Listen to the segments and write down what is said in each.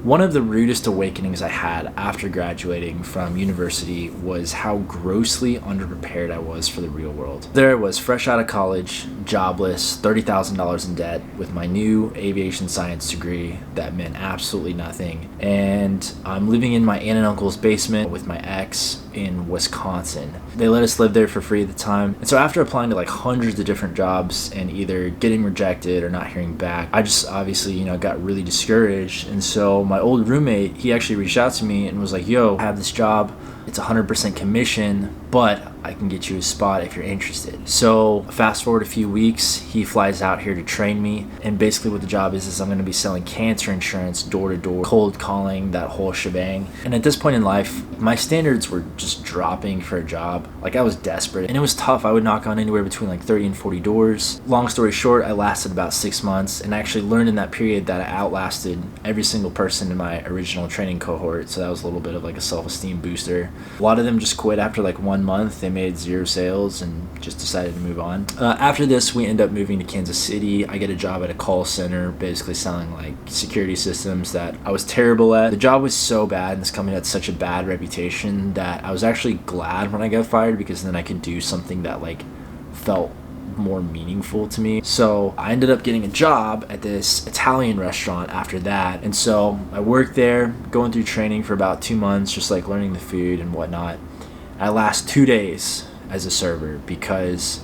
One of the rudest awakenings I had after graduating from university was how grossly underprepared I was for the real world. There I was, fresh out of college, jobless, $30,000 in debt with my new aviation science degree that meant absolutely nothing. And I'm living in my aunt and uncle's basement with my ex in Wisconsin. They let us live there for free at the time. And so after applying to like hundreds of different jobs and either getting rejected or not hearing back, I just obviously, got really discouraged. And so my old roommate, he actually reached out to me and was like, yo, I have this job. It's 100% commission, but I can get you a spot if you're interested. So fast forward a few weeks, he flies out here to train me. And basically what the job is I'm going to be selling cancer insurance door to door, cold calling, that whole shebang. And at this point in life, my standards were just dropping for a job. Like I was desperate and it was tough. I would knock on anywhere between like 30 and 40 doors. Long story short, I lasted about 6 months and I actually learned in that period that I outlasted every single person in my original training cohort. So that was a little bit of like a self-esteem booster. A lot of them just quit after like 1 month. They made 0 sales and just decided to move on. After this, we end up moving to Kansas City. I get a job at a call center, basically selling like security systems that I was terrible at. The job was so bad and this company had such a bad reputation that I was actually glad when I got fired because then I could do something that like felt more meaningful to me. So I ended up getting a job at this Italian restaurant after that. And so I worked there, going through training for about 2 months, just like learning the food and whatnot. I last 2 days as a server because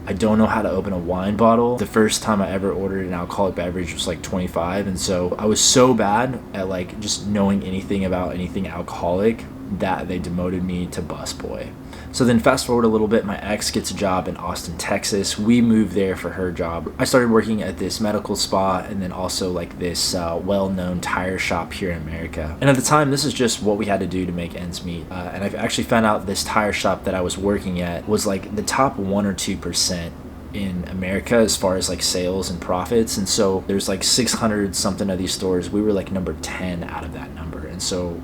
I don't know how to open a wine bottle. The first time I ever ordered an alcoholic beverage was like 25. And so I was so bad at like just knowing anything about anything alcoholic that they demoted me to busboy. So then fast forward a little bit, my ex gets a job in Austin, Texas. We moved there for her job. I started working at this medical spa and then also like this well-known tire shop here in America. And at the time, this is just what we had to do to make ends meet. And I've actually found out this tire shop that I was working at was like the top 1 or 2% in America as far as like sales and profits. And so there's like 600 something of these stores. We were like number 10 out of that number. And so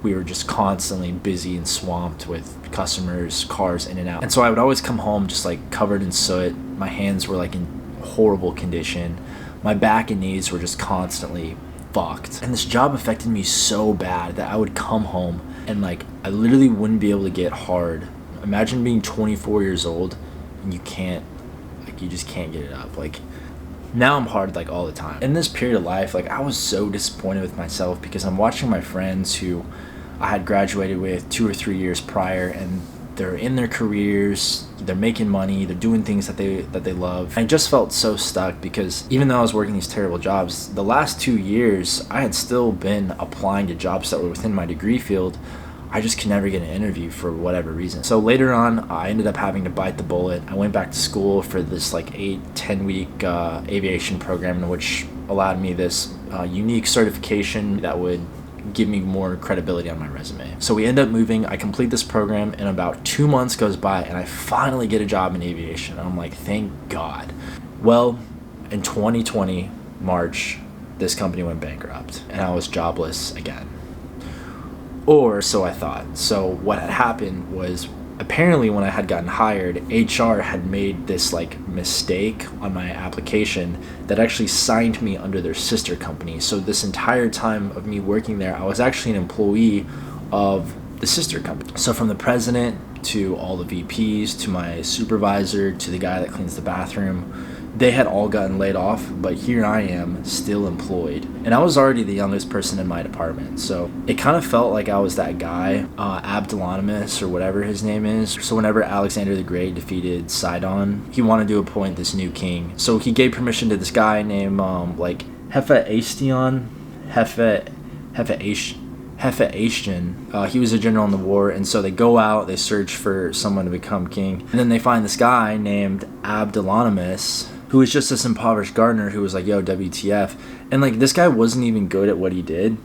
we were just constantly busy and swamped with customers, cars in and out. And so I would always come home just like covered in soot. My hands were like in horrible condition. My back and knees were just constantly fucked. And this job affected me so bad that I would come home and like I literally wouldn't be able to get hard. Imagine being 24 years old and you just can't get it up. Like now I'm hard like all the time. In this period of life, like I was so disappointed with myself because I'm watching my friends who I had graduated with 2 or 3 years prior and they're in their careers, they're making money, they're doing things that they love. I just felt so stuck because even though I was working these terrible jobs, the last 2 years I had still been applying to jobs that were within my degree field. I just could never get an interview for whatever reason. So later on, I ended up having to bite the bullet. I went back to school for this like 8-10 week aviation program, which allowed me this unique certification that would give me more credibility on my resume. So we end up moving. I complete this program and about 2 months goes by and I finally get a job in aviation. And I'm like, thank God. Well, in 2020, March, this company went bankrupt and I was jobless again. Or so I thought. So what had happened was apparently when I had gotten hired, HR had made this like mistake on my application that actually signed me under their sister company. So this entire time of me working there, I was actually an employee of the sister company. So from the president to all the VPs to my supervisor to the guy that cleans the bathroom, they had all gotten laid off, but here I am still employed. And I was already the youngest person in my department. So it kind of felt like I was that guy, Abdolonimus or whatever his name is. So whenever Alexander the Great defeated Sidon, he wanted to appoint this new king. So he gave permission to this guy named Hephaestion. He was a general in the war, and so they go out, they search for someone to become king, and then they find this guy named Abdolonimus, who was just this impoverished gardener who was like, yo, WTF. And like this guy wasn't even good at what he did.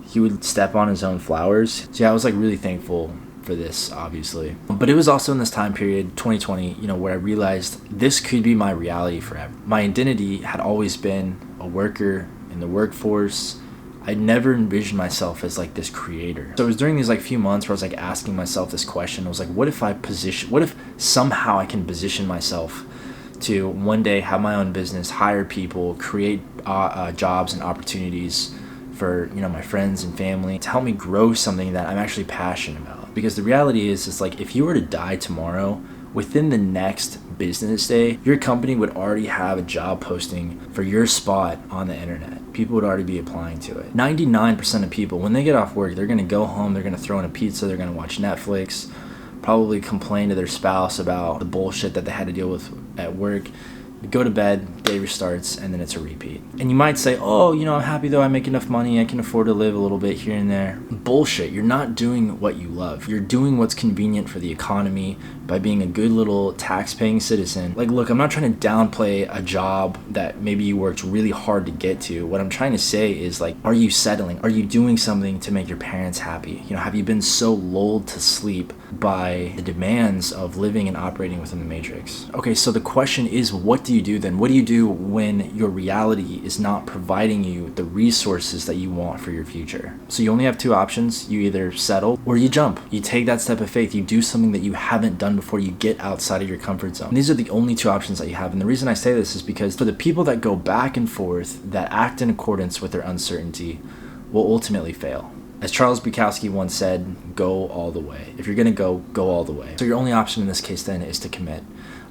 He would step on his own flowers. So yeah, I was like really thankful for this, obviously. But it was also in this time period, 2020, where I realized this could be my reality forever. My identity had always been a worker in the workforce. I'd never envisioned myself as like this creator. So it was during these like few months where I was like asking myself this question. I was like, what if somehow I can position myself to one day have my own business, hire people, create jobs and opportunities for, you know, my friends and family to help me grow something that I'm actually passionate about. Because the reality is, it's like if you were to die tomorrow, within the next business day, your company would already have a job posting for your spot on the internet. People would already be applying to it. 99% of people, when they get off work, they're gonna go home, they're gonna throw in a pizza, they're gonna watch Netflix, probably complain to their spouse about the bullshit that they had to deal with at work, go to bed, day restarts, and then it's a repeat. And you might say, oh, you know, I'm happy though, I make enough money, I can afford to live a little bit here and there. Bullshit. You're not doing what you love. You're doing what's convenient for the economy by being a good little tax-paying citizen. Like, look, I'm not trying to downplay a job that maybe you worked really hard to get to. What I'm trying to say is, like, are you settling? Are you doing something to make your parents happy? You know, have you been so lulled to sleep by the demands of living and operating within the matrix? Okay, so the question is, what do you do then? What do you do when your reality is not providing you the resources that you want for your future? So you only have two options. You either settle or you jump. You take that step of faith. You do something that you haven't done before. You get outside of your comfort zone. And these are the only two options that you have. And the reason I say this is because for the people that go back and forth, that act in accordance with their uncertainty, will ultimately fail. As Charles Bukowski once said, go all the way. If you're gonna go all the way. So your only option in this case then is to commit.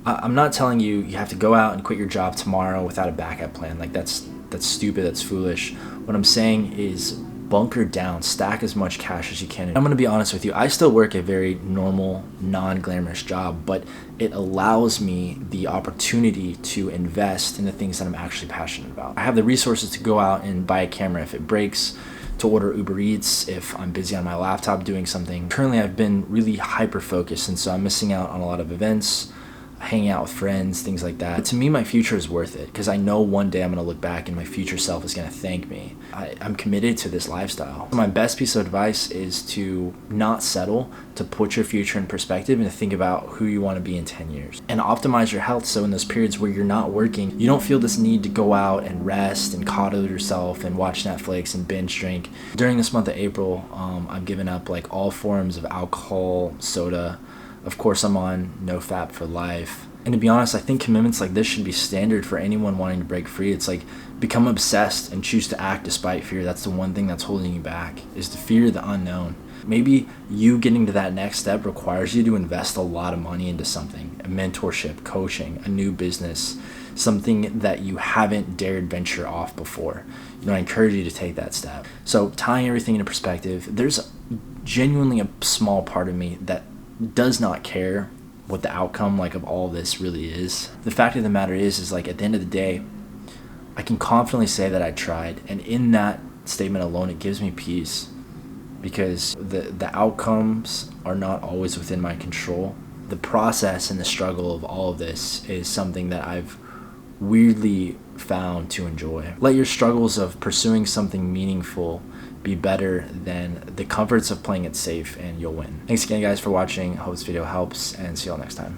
I'm not telling you have to go out and quit your job tomorrow without a backup plan. Like, that's stupid, that's foolish. What I'm saying is bunker down, stack as much cash as you can. I'm gonna be honest with you, I still work a very normal, non-glamorous job, but it allows me the opportunity to invest in the things that I'm actually passionate about. I have the resources to go out and buy a camera if it breaks, to order Uber Eats if I'm busy on my laptop doing something. Currently, I've been really hyper-focused, and so I'm missing out on a lot of events, hanging out with friends, things like that. But to me, my future is worth it because I know one day I'm going to look back and my future self is going to thank me. I'm committed to this lifestyle. My best piece of advice is to not settle, to put your future in perspective and to think about who you want to be in 10 years. And optimize your health so in those periods where you're not working, you don't feel this need to go out and rest and coddle yourself and watch Netflix and binge drink. During this month of April, I'm giving up like all forms of alcohol, soda. Of course, I'm on no fap for life. And to be honest, I think commitments like this should be standard for anyone wanting to break free. It's like, become obsessed and choose to act despite fear. That's the one thing that's holding you back, is the fear of the unknown. Maybe you getting to that next step requires you to invest a lot of money into something, a mentorship, coaching, a new business, something that you haven't dared venture off before. You know, I encourage you to take that step. So tying everything into perspective, there's genuinely a small part of me that does not care what the outcome like of all this really is. The fact of the matter is like, at the end of the day, I can confidently say that I tried, and in that statement alone, it gives me peace, because the outcomes are not always within my control. The process and the struggle of all of this is something that I've weirdly found to enjoy. Let your struggles of pursuing something meaningful be better than the comforts of playing it safe, and you'll win. Thanks again, guys, for watching. I hope this video helps, and see y'all next time.